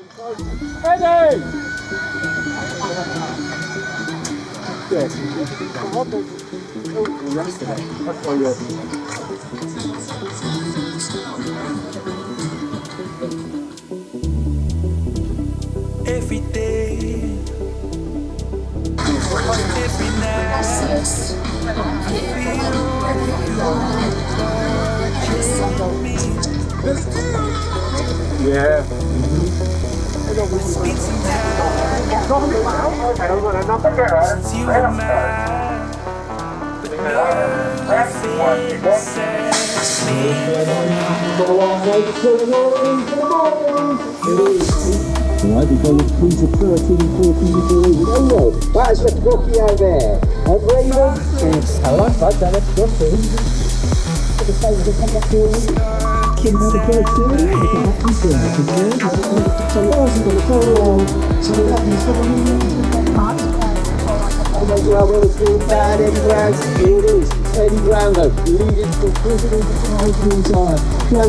Ready! Good. Every day, every night, Yeah. it's some time since you and I, but nothing says Right, we're going through to 13, 14 degrees. Oh, that's left Rocky out there. And Raven. Hello, right, down let's go through. The same as the come back to Kim had a bird too. Look at that, he's doing it. So Lars is going to go along. So we're having fun. Oh my God, well, it's doing bad. Eddie Brown. Here it is. Eddie Brown, though, leading for president of the whole time.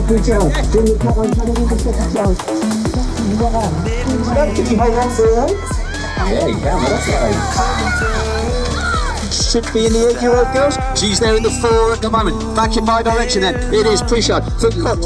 Good job. Bring the cut on, coming in the second time. Can you hold on for a Yeah, you can, that's right. Should be in the 8-year-old girls. She's there in the 4 at the moment. Back in my direction then. It is Prisha for Cox.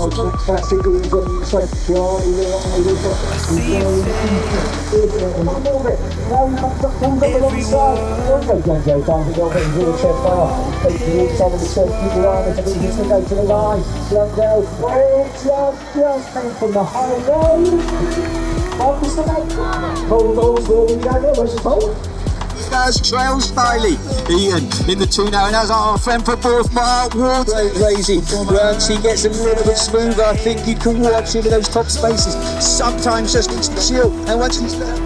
Trail Smiley, Ian in the 2 now, and as our friend for both Mark Ward racing. Once he gets a little bit smoother, I think you can watch him in those top spaces. Sometimes just needs to chill, and once he's there.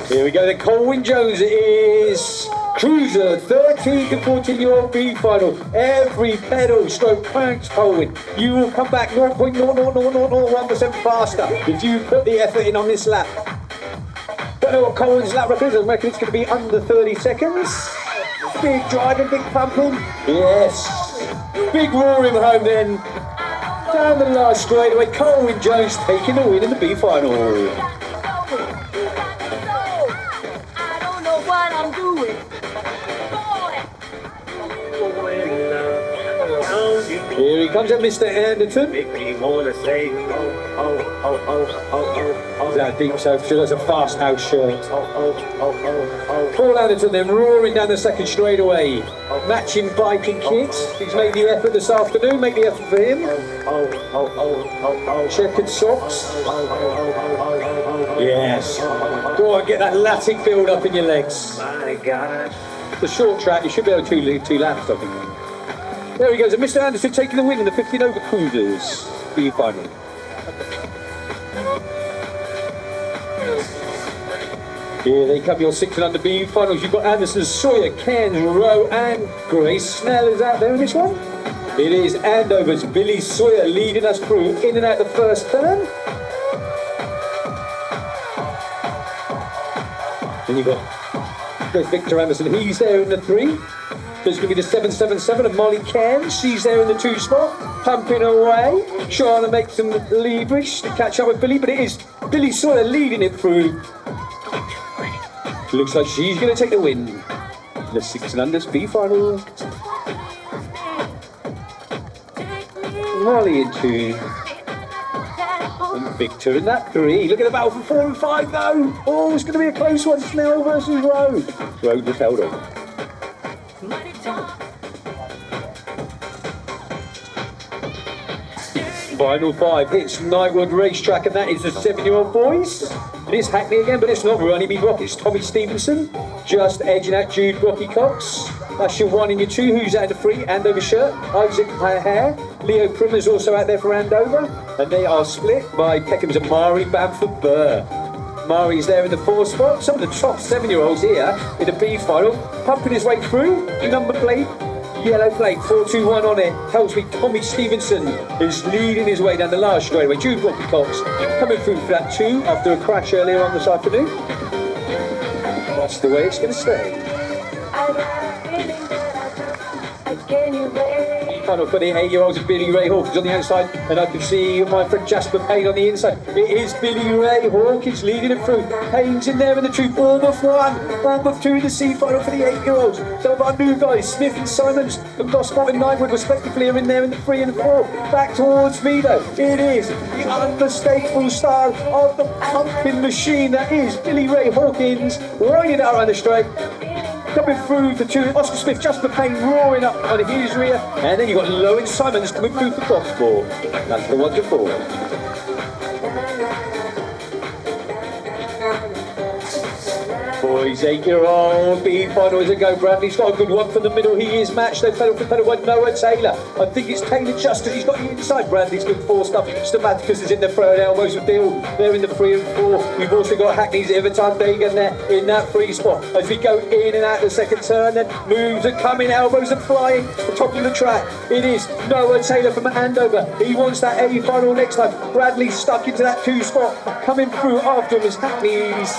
Here we go, then Colwyn Jones is Cruiser, 13 to 14-year-old B final. Every pedal stroke cranks, Colwyn. You will come back 0.00001% faster if you put the effort in on this lap. Don't know what Colwyn's lap record is. I reckon it's going to be under 30 seconds. Big driving, big pumping. Yes. Big roaring home then. Down the last straightaway, Colwyn Jones taking the win in the B final. Here he comes, Mr. Anderton. That deep so that's a fast house shirt. Paul Anderton then roaring down the second straightaway. Matching biking kits. He's made the effort this afternoon. Make the effort for him. Checkered socks. Yes. Go on, get that Latin build up in your legs. The short track, you should be able to 2 laps, I think. There he goes, and Mr. Anderson taking the win in the 15 over Cruisers B final. Here they come, your 6 and under B finals. You've got Anderson, Sawyer, Cairns, Rowe, and Grace Snell is out there in this one. It is Andover's Billy Sawyer leading us through in and out the first turn. Then you've got Victor Anderson, he's there in the 3. There's going to be the 777 of Molly Cairns. She's there in the 2 spot, pumping away, trying to make some leverage to catch up with Billy, but it is Billy Sawyer leading it through. Looks like she's going to take the win. The 6 and unders B final. Molly in 2. And Victor in that 3. Look at the battle for 4 and 5 though. Oh, it's going to be a close one. Snell versus Rowe. Rowe just held on. Final 5 hits Knightwood racetrack, and that is the 7-year-old boys. It is Hackney again, but it's not Ronnie B. Rock, it's Tommy Stevenson. Just edging out Jude Rocky Cox. That's your 1 and your 2, who's out of the 3, Andover shirt. Isaac Hare. Leo Prim is also out there for Andover. And they are split by Peckham's and Mari Bamford Burr. Mari's there in the 4 spot. Some of the top 7-year-olds here in the B final, pumping his way through. Number plate, yellow plate, 421 on it. Tells me Tommy Stevenson is leading his way down the last straightaway. Jude Rocky Cox coming through for that 2 after a crash earlier on this afternoon. That's the way it's going to stay. final for the 8-year-olds of Billy Ray Hawkins on the outside, and I can see my friend Jasper Payne on the inside. It is Billy Ray Hawkins leading it through. Payne's in there in the 2, Bournemouth 1, Bournemouth 2 in the C final for the 8-year-olds. Some of our new guys, Smith and Simons from Gosport and Knightwood respectively, are in there in the 3 and the 4. Back towards me though, it is the unmistakable star of the pumping machine that is Billy Ray Hawkins, riding it out around the straight. Coming through for 2, Oscar Smith, Jasper Payne roaring up on his rear, and then you've got Lowen Simons coming through for Gosport. That's the 1 to 4. Boys, 8-year-old B final is a go. Bradley's got a good one from the middle. He is matched. They pedal for pedal one. Noah Taylor. I think it's Taylor just as he's got the inside. Bradley's good 4 stuff. Stamaticus is in the front elbows with Deal. They're in the 3 and 4. We've also got Hackney's Everton Dagan there in that 3 spot. As we go in and out the second turn, then moves are coming, elbows are flying. The top of the track. It is Noah Taylor from Andover. He wants that A final next time. Bradley's stuck into that 2 spot. Coming through after him is Hackney's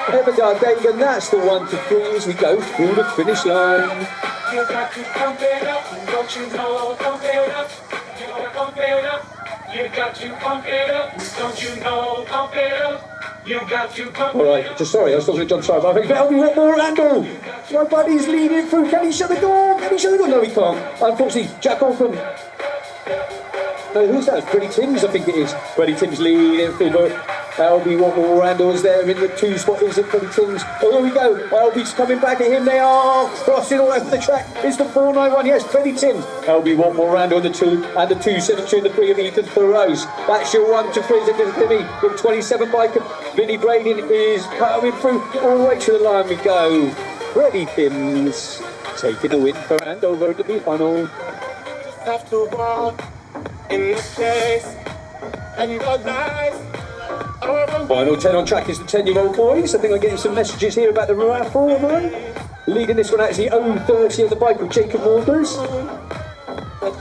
Everton Dagan. And that's the 1 to 3 as we go through the finish line. You got to pump it up, don't you know? Pump it up, you gotta pump it up. You got to pump it up, don't you know? Pump it up. You got to pump it up. Alright, just sorry, I was talking to John Simon. I think that'll be one more Randall. My buddy's leading through. Can he shut the door? Can he shut the door? No, he can't. Unfortunately, Jack Olfman. No, who's that? Freddie Timms, I think it is. Freddie Timms leading through. LB Watmore Randall's there in the 2 spot. Is it Freddie Timms? Oh, here we go. LB's coming back at him. They are crossing all over the track. It's the 491. Yes, Freddie Timms. LB Watmore Randall in the 2 and the 272 and the 3 of Ethan Thoreau's. That's your 1 to 3. Timmy with 27 biker. Vinnie Braden is coming through. All the way to the line we go. Freddie Timms taking the win for Andover at the B final. Have to walk in this place and your life. Final 10 on track is the 10-year-old boys. I think I'm getting some messages here about the raffle. Leading this one out is the 030 of the bike with Jacob Waters.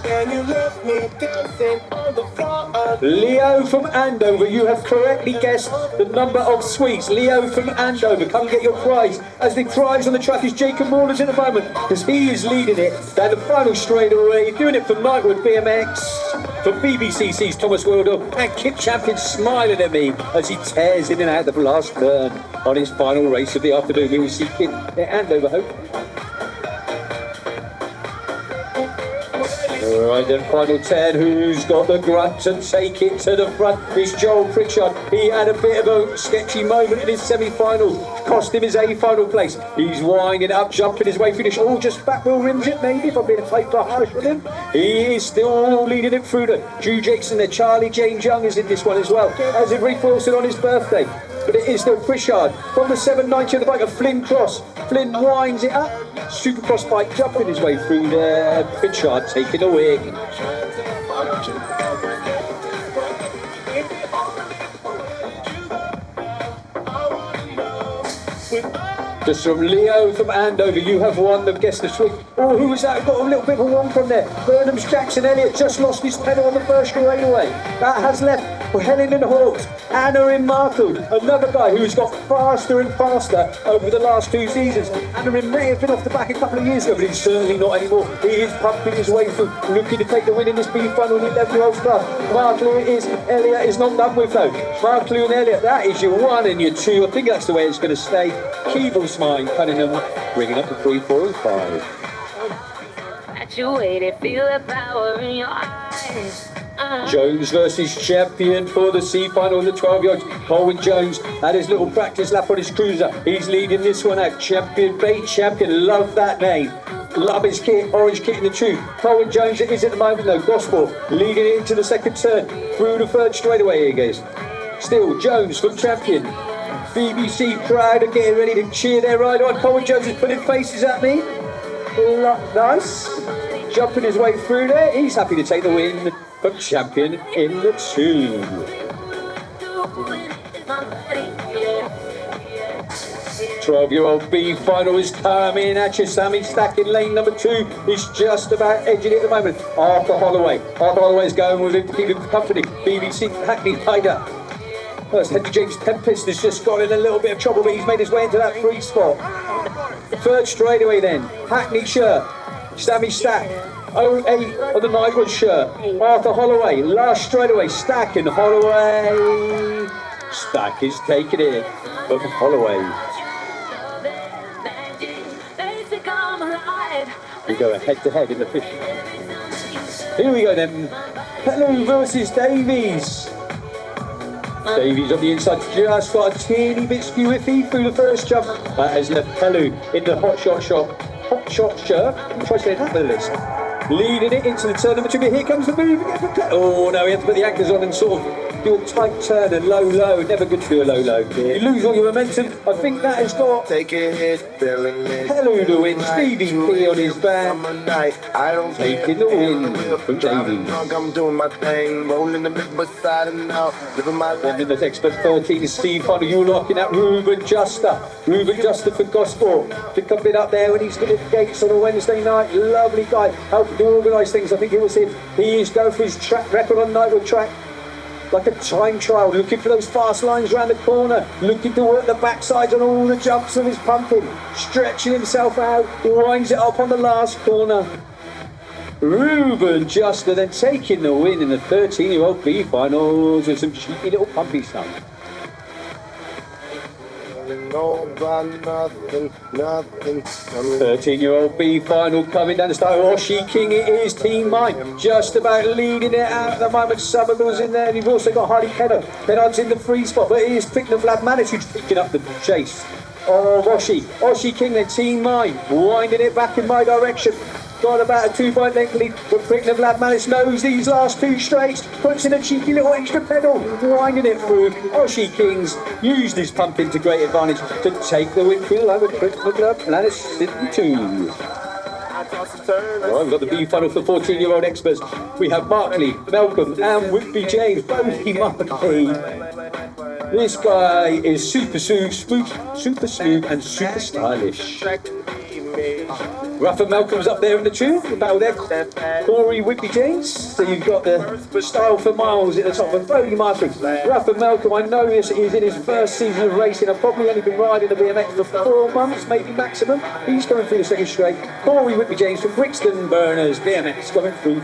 Can you love me dancing on the floor? Leo from Andover, you have correctly guessed the number of sweets. Leo from Andover, come and get your prize. As the prize on the track is Jacob Waters in a moment, because he is leading it down the final straightaway, doing it from Knightwood BMX. For BBCC's Thomas Wilder, and Kip Champion smiling at me as he tears in and out the last turn on his final race of the afternoon. We will see Kip at Andover, hope. Alright then, final 10, who's got the grunt to take it to the front? It's Joel Pritchard. He had a bit of a sketchy moment in his semi-final, cost him his A final place. He's winding up, jumping his way finish. Oh, just back wheel rims it maybe, if I'm being a paper harsh with him. He is still leading it through the Drew Jackson there. Charlie James Young is in this one as well, as in Rick Wilson on his birthday. But it is still Pritchard from the 790 of the bike of Flynn Cross. Flynn winds it up. Supercross bike jumping his way through there. Pritchard taking a win. Just from Leo from Andover, you have won the Guess the Swing. Oh, who was that? Got a little bit of a wrong from there. Burnham's Jackson Elliott just lost his pedal on the first straightaway. That has left Helen and Hawks, Anna in Markle, another guy who's got faster and faster over the last 2 seasons. Anna may have been off the back a couple of years ago, but he's certainly not anymore. He is pumping his way through, looking to take the win in this B final in the 11-year-old club. Markle Elliott is not done with though. Markle and Elliott, that is your 1 and your 2. I think that's the way it's going to stay. Keeble's mine, Cunningham, bringing up the 3, 4 and 5. At you waited, feel the power in your eyes. Jones versus Champion for the C final in the 12-year-olds. Colin Jones had his little practice lap on his cruiser. He's leading this one out. Champion, Bait Champion, love that name. Love his kit, orange kit in the tube. Colin Jones it is at the moment though. Gospel leading it into the second turn. Through the third straightaway here goes. Still Jones from Champion. BBC crowd are getting ready to cheer their ride on. Colin Jones is putting faces at me. Nice. Jumping his way through there. He's happy to take the win from Champion in the 2. 12-year-old B final is coming at you. Sammy Stack in lane number 2. He's just about edging it at the moment. Arthur Holloway. Arthur Holloway's going with him to keep him company. BBC Hackney Hyder. First, Henry James Tempest has just got in a little bit of trouble, but he's made his way into that 3 spot. Third straightaway then. Hackney Shirt. Sammy Stack. 08 on the Knightwood shirt. Arthur Holloway, last straightaway, Stack and Holloway. Stack is taking it, but Holloway. We go head to head in the fish. Here we go then. Pellew versus Davies. Davies on the inside, just got a teeny bit skew-iffy through the first jump. That has left Pellew in the hot shot shirt. Try saying that with a list. Leading it into the turn number 2, but here comes the move again for Pellew. Oh no, we have to put the anchors on and sort of do a tight turn and low. Never good to do a low. You lose all your momentum. I think that has got Take a hit, feeling it. Pellew to win. Stevie P on his back. I don't Taking the win from Davies. I'm doing my thing, rolling the mid beside and out, living my And life. in the expert 13 is Steve Hunter. You're looking at Ruben Juster. Ruben Juster for Gosport to come in up there when he's going to Gates on a Wednesday night. Lovely guy. Helping to organise things. I think it was him. He is going for his track record on Knightwood track. Like a time trial, looking for those fast lines around the corner, looking to work the backsides on all the jumps of his pumping, stretching himself out, he winds it up on the last corner. Ruben Juster then taking the win in the 13-year-old B finals with some cheeky little pumpy stuff. No, about nothing. 13-year-old B final coming down the start. Oshi King, it is Team Mine, just about leading it out at the moment. Somerville's in there, and you've also got Hardy Penner. Pennard's in the free spot, but it is picking the Vlad Manic who's picking up the chase. Oh, Oshi King, then Team Mine, winding it back in my direction. Got about a 2-point length lead, but Prickner Vlad Manis knows these last 2 straights, puts in a cheeky little extra pedal, winding it through. Oshi Kings used his pumping to great advantage to take the win through the line with Prickner Vlad Manis sitting 2. Well, we've got the B final for 14-year-old experts. We have Markley, Malcolm, and Whitby James, both Markley. This guy is super smooth, and super stylish. Rafa Malcolm's up there in the tune, about there. Corey Whitby James. So you've got the style for miles at the top of Bodie Markley. Rafa Malcolm, I know this is in his first season of racing. I've probably only been riding the BMX for 4 months, maybe maximum. He's going through the second straight. Corey Whitby James from Brixton Burners BMX going through.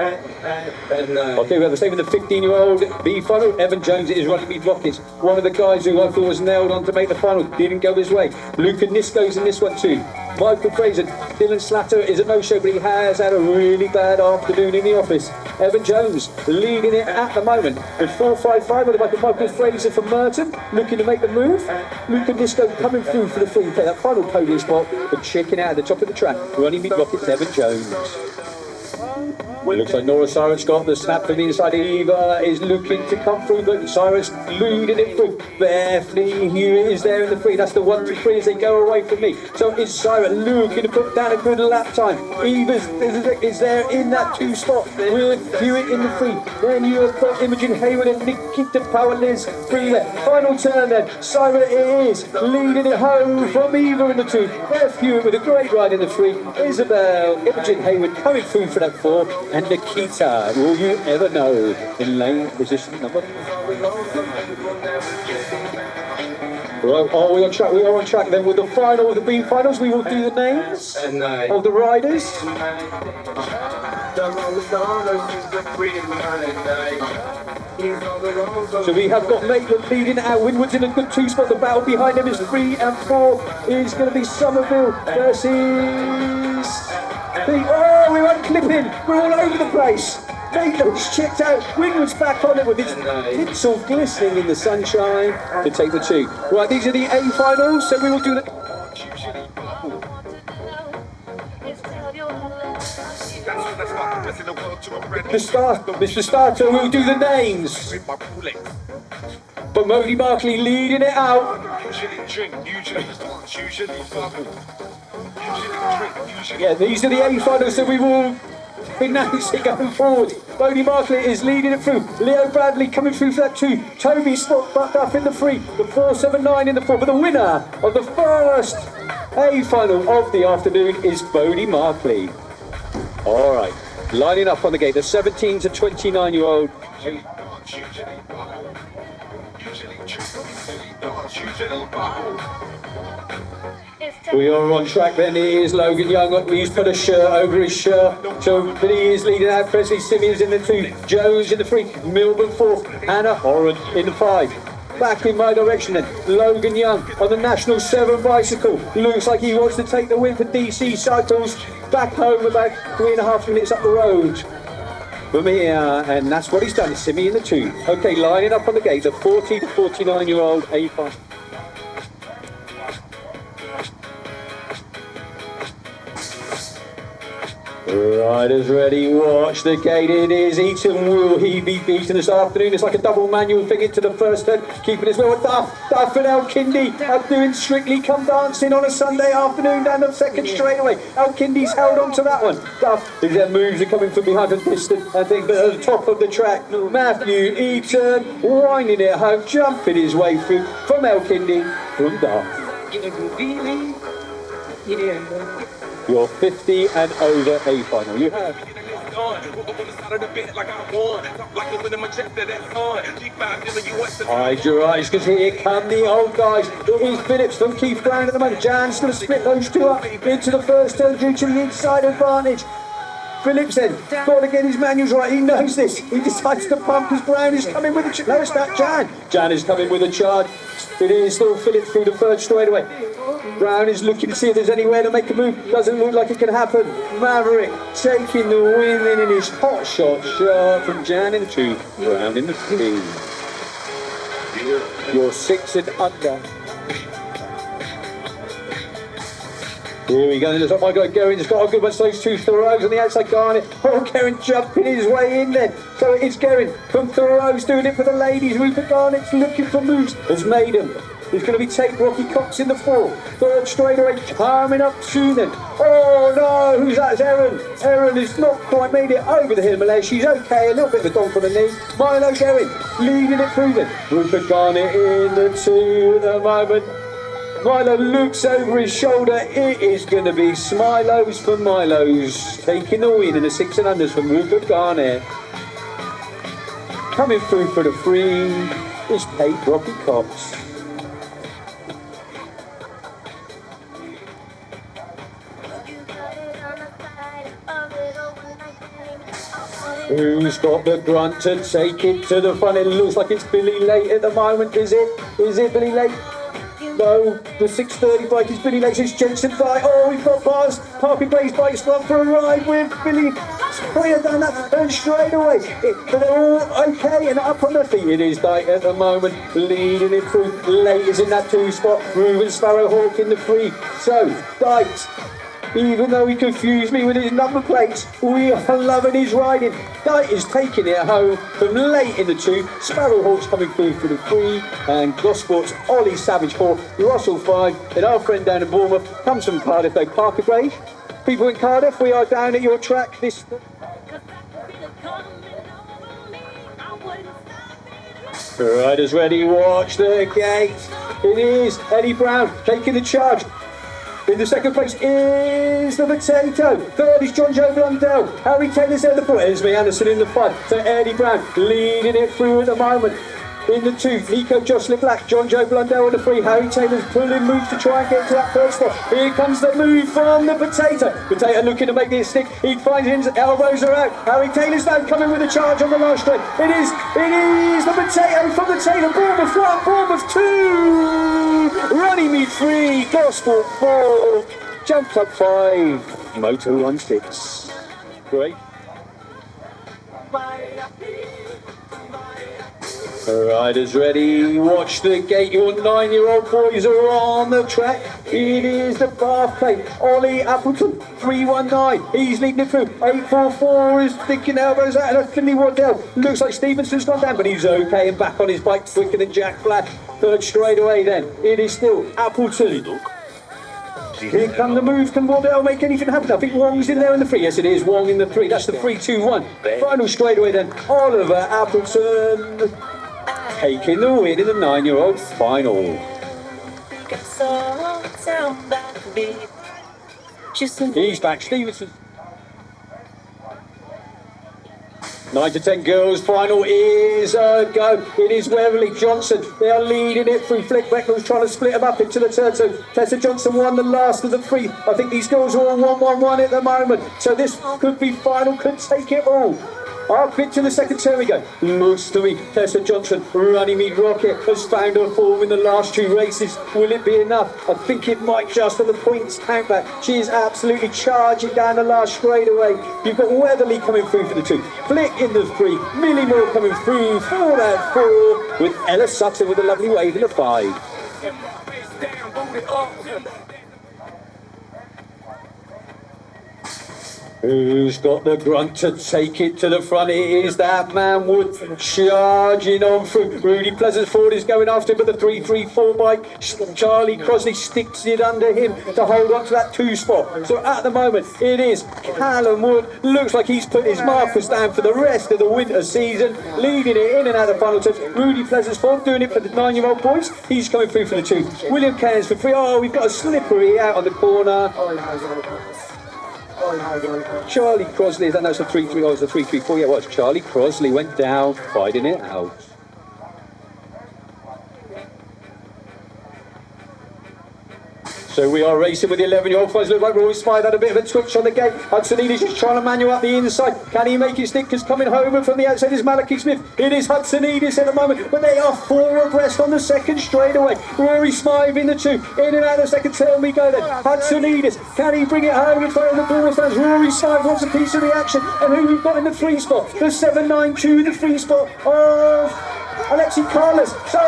Okay, we have the same with the 15-year-old B final. Evan Jones is running Mead Rockets. One of the guys who I thought was nailed on to make the final didn't go his way. Luca Nisco's in this one too. Michael Fraser, Dylan Slatter is a no-show, but he has had a really bad afternoon in the office. Evan Jones leading it at the moment with 4.55 with Michael Fraser from Merton looking to make the move. Luca Nisco coming through for the free play, that final podium spot, but checking out at the top of the track. Running Mead Rockets, Evan Jones. It looks like Nora Cyrus got the snap from the inside. Eva is looking to come through, but Cyrus leading it through. Bethany Hewitt is there in the free. That's the 1, 2, 3 as they go away from me. So it's Cyrus looking to put down a good lap time. Eva is there in that 2 spot with Hewitt in the free. Then you have got Imogen Hayward and Nikita Powerliz free there. Final turn then. Cyrus is leading it home from Eva in the 2. Beth Hewitt with a great ride in the free. Isabel, Imogen Hayward coming through for that 4. And Nikita, will you ever know, in lane position number 4. Right, are we on track? We are on track then with the final of the B finals. We will do the names of the riders. So we have got Maitland leading out. Winwood's in a good 2 spot. The battle behind him is 3 and 4. Is going to be Somerville versus... Oh, we're unclipping. We're all over the place. Maitland's checked out. Winwood's back on it with his tinsel glistening in the sunshine to take the 2. Right, these are the A finals. So we will do the... Mr. Starter will do the names. But Modi Markley leading it out. Yeah, these are the A finals, so we will be announcing going forward. Modi Markley is leading it through. Leo Bradley coming through for that 2. Toby Scott back up in the 3. The 4.79 in the 4. But the winner of the first A final of the afternoon is Bodie Markley. All right, lining up on the gate, the 17 to 29-year-old. We are on track then. It is Logan Young. He's put a shirt over his shirt. So Billy is leading out. Presley Simmons in the 2. Jones in the 3. Milburn 4. Hannah Horan in the 5. Back in my direction then. Logan Young on the National 7 bicycle. Looks like he wants to take the win for DC Cycles. Back home about 3.5 minutes up the road from here. And that's what he's done. Simmy in the 2. Okay, lining up on the gate. The 40 to 49-year-old A5. Riders ready, watch the gate, it is Eaton. Will he be beaten this afternoon? It's like a double manual thing into the first turn, keeping his well. Duff and El Kindi are doing Strictly Come Dancing on a Sunday afternoon down the second straightaway. El Kindi's held on to that one. Duff, their moves are coming from behind and distant, I think, but at the top of the track, Matthew Eaton winding it home, jumping his way through from El Kindi, from Duff. Your 50 and over A final. You have. Hide your eyes, because here come the old guys. It is Phillips from Keith Brown at the moment. Jan's going to split those two up into the first turn due to the inside advantage. Phillips then, got to get his manuals right, he knows this. He decides to pump because Brown is coming with a charge. No, it's not Jan. Jan is coming with a charge. It is still Phillips through the third straightaway. Brown is looking to see if there's anywhere to make a move. Doesn't look like it can happen. Maverick taking the win in his hot shot from Jan in the 2, Brown in the 3. You're 6 and under. Here we go, looks like my guy Guerin's got a good one, so those 2 Thoreaus on the outside Garnet. Oh, Guerin jumping his way in there. So it's Guerin from Thoreaus doing it for the ladies. Rupert Garnett's looking for moves, has made them. There's going to be Tate Rocky Cox in the 4. Third straightaway coming up soon then. Oh no, who's that? It's Erin. Erin has not quite made it over the Himalaya. She's okay, a little bit of a donk on the knee. Milo Guerin leading it through then. Rupert Garnett in the 2 at the moment. Milo looks over his shoulder. It is going to be Smilos for Milos. Taking the win in the 6 and unders from Rupert Garnett. Coming through for the 3 is Tate Rocky Cox. Who's got the grunt to take it to the front? It looks like it's Billy Late at the moment, is it? Is it Billy Late? No, the 6:30 bike is Billy Late's. It's Jensen Fly. Oh, we've got bars. Parking Place bike's gone for a ride with Billy. Straight down that turn straight away. But they're all okay and up on their feet. It is Dyke at the moment, leading it through. Late is in that 2 spot. Ruben Sparrowhawk in the 3. So, Dyke, even though he confused me with his number plates, we are loving his riding. Dyke is taking it home from Late in the 2. Sparrowhawk's coming through for the 3. And Gosport's Ollie Savage 4. Russell 5. And our friend down in Bournemouth comes from Cardiff, though. Parker Gray. People in Cardiff, we are down at your track this. Riders ready, watch the gate. It is Eddie Brown taking the charge. In the second place is the Potato. Third is John Joe Blundell. Harry Taylor's at the foot. Esme Anderson in the 5. So Eddie Brown leading it through at the moment. In the 2, Nico Jocelyn Black, John Joe Blundell in the 3. Harry Taylor's pulling moves to try and get to that first spot. Here comes the move from the Potato. Potato looking to make it stick. He finds his elbows are out. Harry Taylor's now coming with a charge on the last straight. It is the Potato from the Taylor. Bournemouth 1, Bournemouth 2. Running me 3, Gospel 4. Jump Club 5. Moto 6. Great. Riders ready, watch the gate. Your 9-year-old boys are on the track. It is the Bath plate. Ollie Appleton, 319. He's leading it through. 844 is thinking elbows out. And Finley Waddell. Looks like Stevenson's gone down, but he's okay and back on his bike quicker than Jack Flash. Third straight away then. It is still Appleton. Here come the moves. Can Waddell make anything happen? I think Wong's in there in the 3. Yes, it is Wong in the 3. That's the 3-2-1. Final straight away then. Oliver Appleton taking the win in the 9-year-old final. He's back. Stevenson. 9 to 10 girls, final is a go. It is Waverley Johnson. They are leading it through. Flick Beckles trying to split them up into the turn. So Tessa Johnson won the last of the three. I think these girls are all 1-1-1 at the moment. So this could be final, could take it all. Up into the second turn we go. Looks to me, Tessa Johnson, running me rocket, has found her form in the last two races. Will it be enough? I think it might just for the points count back. She is absolutely charging down the last straightaway. You've got Weatherly coming through for the 2. Flick in the 3. Millie Moore coming through for that 4. With Ella Sutton with a lovely wave in the 5. Who's got the grunt to take it to the front? It is that man Wood charging on through. Rudy Pleasant Ford is going after him, but the 3-3-4 bike. Charlie Crosley sticks it under him to hold on to that 2 spot. So at the moment, it is Callum Wood. Looks like he's put his markers down for the rest of the winter season, leading it in and out of the final turns. Rudy Pleasant Ford doing it for the 9-year-old boys. He's coming through for the 2. William Cairns for 3. Oh, we've got a slippery out on the corner. Charlie Crosley, I think that's a 3-3, oh, it's a 3-3-4, yeah, it was. Charlie Crosley went down, fighting it out. So we are racing with the 11-year-old boys. Look like Roy Smythe had a bit of a twitch on the gate. Hudson Edis is trying to manual up the inside. Can he make it stick? Because coming home from the outside is Malachi Smith. It is Hudson Edis at the moment, but they are 4 abreast on the second straightaway. Rory Smythe in the 2. In and out of the second turn we go then. Hudson Edis, can he bring it home in front of the ball fans? Rory Smythe wants a piece of the action. And who we've got in the 3 spot? The 7-9-2, the 3 spot of Alexi Carlos. So,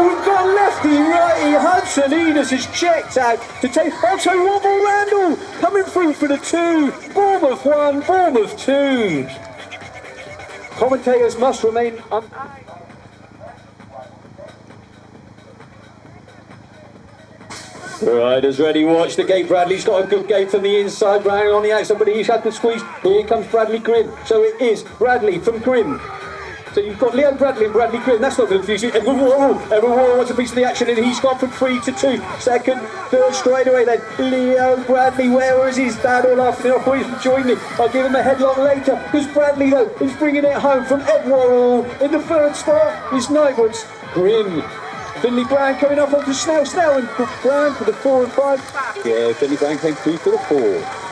we've got lefty, righty. Hudson Edis is checked out to take Otto Wobble Randall coming through for the 2. Bournemouth 1, Bournemouth 2. Commentators must remain Riders ready, watch the gate. Bradley's got a good gate from the inside, round on the outside, but he's had to squeeze. Here comes Bradley Grimm. So it is Bradley from Grimm. So you've got Leo Bradley and Bradley Grimm. That's not going to confuse you. Edward Wall wants a piece of the action, and he's gone from 3 to 2. Second, third straight away then. Leo Bradley, where was his dad all afternoon? Boys, join me. I'll give him a headlock later. Because Bradley, though, is bringing it home from Edward. In the third spot is Knightwood's Grimm. Finley Brown coming up onto Snell and Brown for the 4 and 5. Yeah, Finley Brown came through for the 4.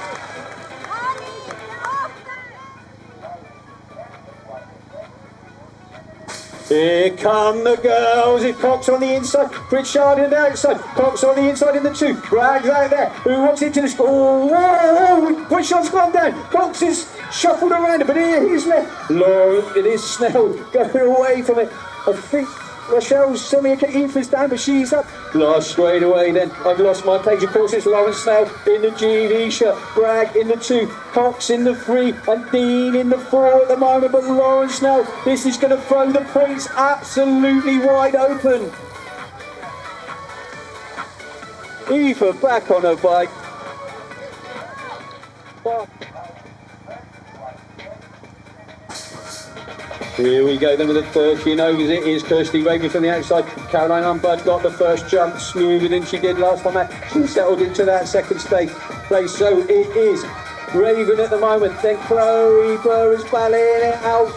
Here come the girls. It Cox on the inside, Pritchard on the outside, Cox on the inside in the 2. Bragg's out there. Who wants it to the score? Oh, Pritchard's gone down. Cox is shuffled around it, but here he's left. Lauren, it is Snell going away from it. I think Rochelle's semi-Ethan's down, but she's up. Last straight away then. I've lost my page. Of course, it's Lauren Snell in the GV shirt. Bragg in the 2. Cox in the 3. And Dean in the 4 at the moment. But Lauren Snell, this is going to throw the points absolutely wide open. Eva back on her bike. Here we go then with the 13 overs. It is Kirsty Raven from the outside. Caroline Humbud got the first jump smoother than she did last time out. She settled into that second place. So it is Raven at the moment. Then Chloe Burr is battling it out.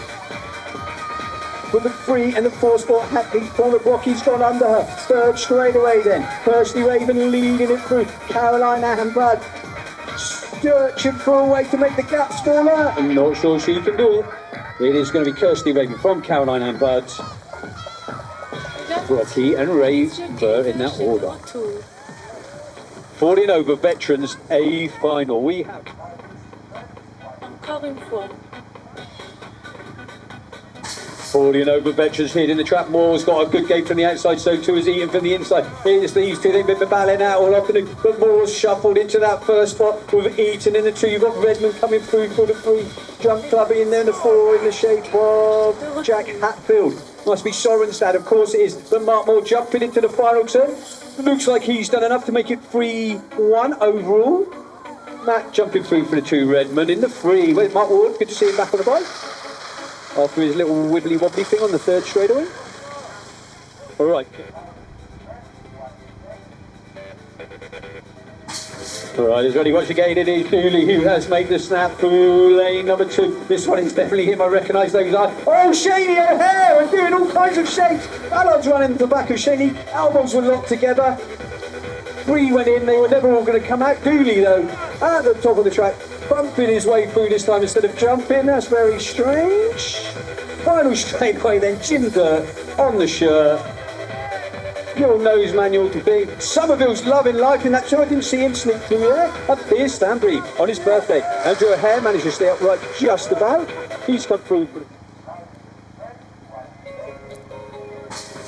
With the 3 and the 4 spot, Hackney Corner Rocky's gone under her. Third straight away then. Kirsty Raven leading it through. Caroline Humbud searching for a way to make the gap smaller. I'm not sure she can do it. It is going to be Kirsty Raven from Caroline and Bud, Rocky and Ray Burr in that order. 14 over veterans, A final. We have. I'm coming from. 40 and over veterans here in the trap. Moore's got a good game from the outside, so too is Ian from the inside. Here's these two, they've been battling out all afternoon, but Moore's shuffled into that first spot with Eaton in the 2. You've got Redmond coming through for the 3. Jump Club in there, the 4 in the shape of Jack Hatfield. Must be Sorenstad, of course it is. But Mark Moore jumping into the final turn. Looks like he's done enough to make it 3-1 overall. Matt jumping through for the 2, Redmond in the 3. Where's Mark Ward? Good to see him back on the bike. After his little wibbly wobbly thing on the 3rd straightaway. All right. Right, he's ready. Once again, it is Dooley who has made the snap through lane number 2. This one is definitely him. I recognise those eyes. Oh, Shaney O'Hare and doing all kinds of shapes. Allard's running the back of Shaney. Elbows were locked together. 3 went in. They were never all going to come out. Dooley, though, at the top of the track, bumping his way through this time instead of jumping. That's very strange. Final straightaway then. Gym dirt on the shirt. Your nose manual to be. Somerville's loving life in that too. I didn't see him sneak through there. A fierce Stanbury on his birthday. Andrew O'Hare managed to stay upright just about. He's come through.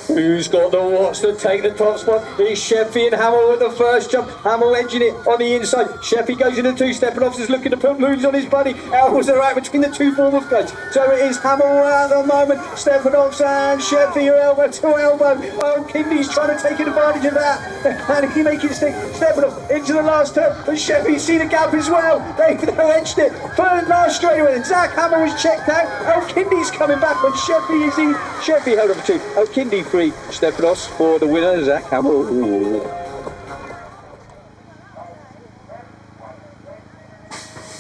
Who's got the watch to take the top spot? It's Sheffy and Hamill at the first jump. Hamill edging it on the inside. Sheffy goes into 2. Stepanovs is looking to put moves on his buddy. Elbows are out between the 2 Bournemouth guys. So it is Hamill at the moment. Stepanovs and Sheffy are elbow to elbow. Oh, Kindy's trying to take advantage of that. And he make it stick. Stepanov into the last turn. And Sheffy's seen a gap as well. They've edged it. Third last straightaway. And Zach Hamill was checked out. Oh, Kindy's coming back. And Sheffy is in. Sheffy held up 2. Oh, Kindy 3. Stepanos for the winner, Zach Hamill. Ooh.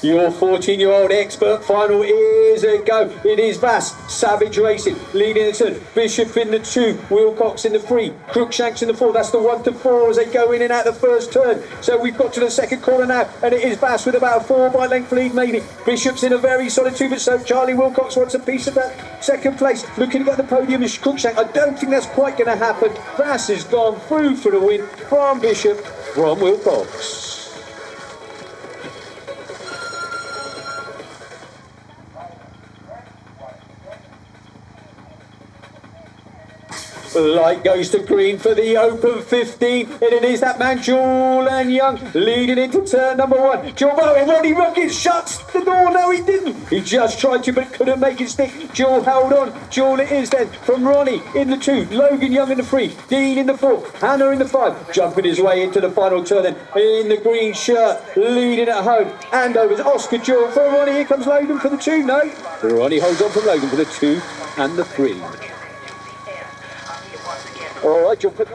Your 14-year-old expert final is a go. It is Vass, Savage Racing, leading the turn. Bishop in the 2, Wilcox in the 3, Crookshanks in the 4. That's the 1 to 4 as they go in and out the first turn. So we've got to the second corner now, and it is Vass with about a 4 by length lead maybe. Bishop's in a very solid 2, but so Charlie Wilcox wants a piece of that second place. Looking at the podium is Crookshank. I don't think that's quite going to happen. Vass has gone through for the win from Bishop, from Wilcox. Light goes to green for the open 15, and it is that man Julian Young leading into turn number 1. Joel Bowen, Ronnie Rockets shuts the door. No, he didn't. He just tried to, but couldn't make it stick. Joel held on. Joel it is then from Ronnie in the 2, Logan Young in the 3, Dean in the 4, Hannah in the 5, jumping his way into the final turn then in the green shirt, leading at home. And over to Oscar Joel for Ronnie. Here comes Logan for the 2. No, Ronnie holds on from Logan for the 2 and the 3. All right, you'll put.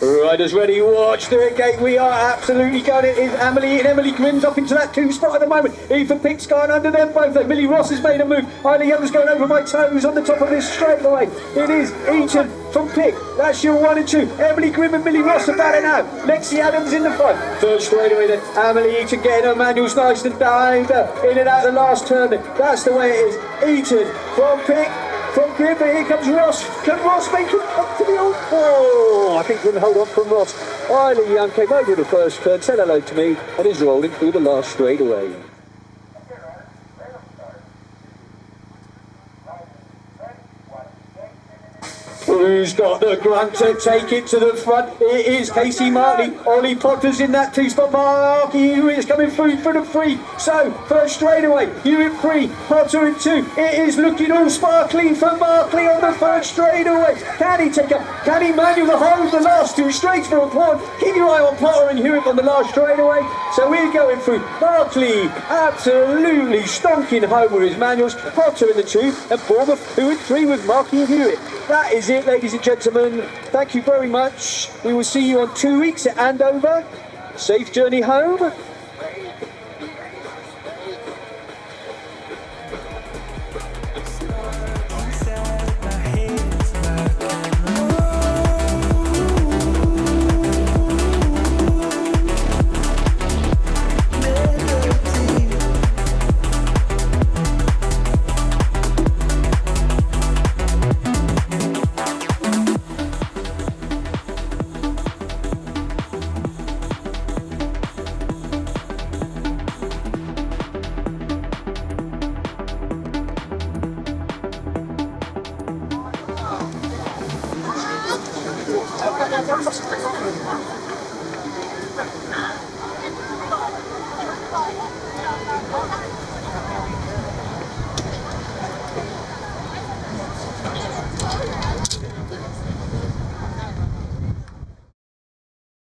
Riders ready, watch the gate. We are absolutely going. It is Emily, and Emily Grimm's up into that 2 spot at the moment. Ethan Pick's going under them both. Millie Ross has made a move. Isla Young's going over my toes on the top of this straightaway. It is Eaton from Pick. That's your 1 and 2. Emily Grimm and Millie Ross are batting out. Lexi Adams in the 5. Third straightaway then. Emily Eaton getting her manuals nice and dived in and out the last turn. That's the way it is. Eaton from Pick. From Grimm, but here comes Ross. Can Ross make it up to the old? Oh, I think we can hold on from Ross. Isla Young came over the first turn, said hello to me, and is rolling through the last straightaway. Who's got the grunt to take it to the front? It is Casey Martley. Ollie Potter's in that 2 spot. Marky Hewitt's coming through for the 3. So, first straightaway, Hewitt 3, Potter in 2. It is looking all sparkly for Markley on the first straightaway. Can he take up? Can he manual the whole of the last 2 straights for a point? Keep your eye on Potter and Hewitt on the last straightaway. So we're going through. Markley absolutely stonking home with his manuals. Potter in the 2 and Bournemouth 2 and 3 with Marky and Hewitt. That is it, ladies and gentlemen. Thank you very much. We will see you on 2 weeks at Andover. Safe journey home.